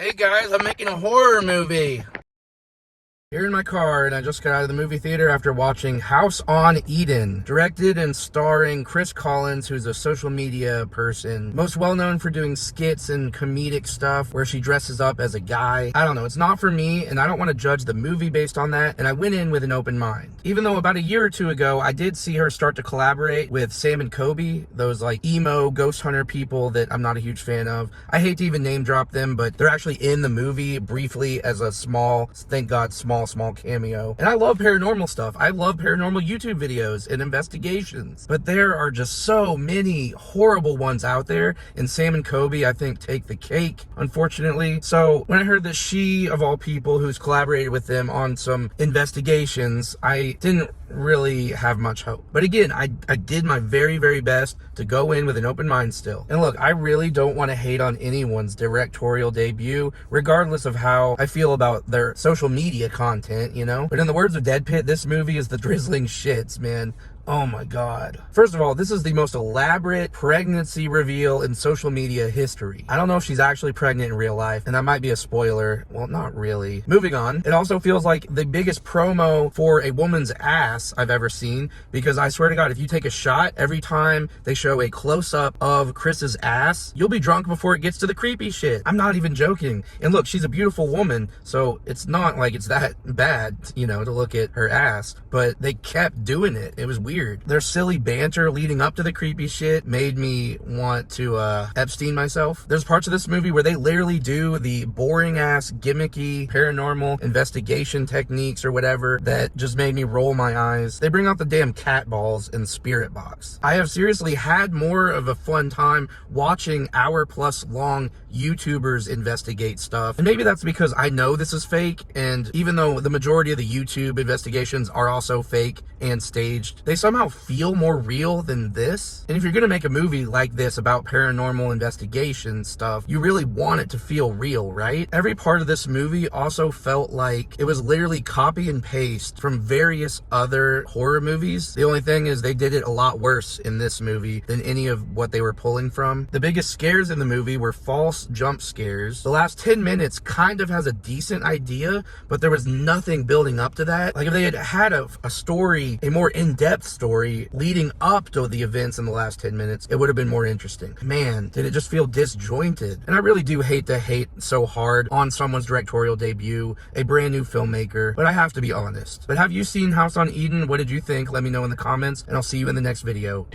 Hey guys, I'm making a horror movie. Here in my car, and I just got out of the movie theater after watching House on Eden, directed and starring Kris, who's a social media person, most well known for doing skits and comedic stuff where she dresses up as a guy. I don't know, it's not for me, and I don't want to judge the movie based on that, and I went in with an open mind. Even though about a year or two ago, I did see her start to collaborate with Sam and Kobe, those like emo ghost hunter people that I'm not a huge fan of. I hate to even name drop them, but they're actually in the movie briefly as a small, thank God, small cameo. And I love paranormal stuff. I love paranormal YouTube videos and investigations. But there are just so many horrible ones out there, and Sam and Kobe, I think, take the cake, unfortunately. So when I heard that she, of all people, who's collaborated with them on some investigations, I didn't really have much hope. But again, I did my very, very best to go in with an open mind still. And look, I really don't want to hate on anyone's directorial debut, regardless of how I feel about their social media content, you know? But in the words of Dead Pit, this movie is the drizzling shits, man. Oh my God. First of all, this is the most elaborate pregnancy reveal in social media history. I don't know if she's actually pregnant in real life, and that might be a spoiler. Well, not really. Moving on, it also feels like the biggest promo for a woman's ass I've ever seen, because I swear to God, if you take a shot every time they show a close-up of Kris's ass, you'll be drunk before it gets to the creepy shit. I'm not even joking. And look, she's a beautiful woman, so it's not like it's that bad, you know, to look at her ass, but they kept doing it. It was weird. Their silly banter leading up to the creepy shit made me want to Epstein myself. There's parts of this movie where they literally do the boring ass gimmicky paranormal investigation techniques or whatever that just made me roll my eyes. They bring out the damn cat balls and spirit box. I have seriously had more of a fun time watching hour-plus long YouTubers investigate stuff, and maybe that's because I know this is fake, and even though the majority of the YouTube investigations are also fake and staged, they somehow feel more real than this. And if you're gonna make a movie like this about paranormal investigation stuff, you really want it to feel real, right? Every part of this movie also felt like it was literally copy and paste from various other horror movies. The only thing is they did it a lot worse in this movie than any of what they were pulling from. The biggest scares in the movie were false jump scares. The last 10 minutes kind of has a decent idea, but there was nothing building up to that. Like if they had had a story, a more in-depth story leading up to the events in the last 10 minutes, it would have been more interesting. Man, did it just feel disjointed. And I really do hate to hate so hard on someone's directorial debut, a brand new filmmaker, but I have to be honest. But have you seen House on Eden? What did you think? Let me know in the comments, and I'll see you in the next video.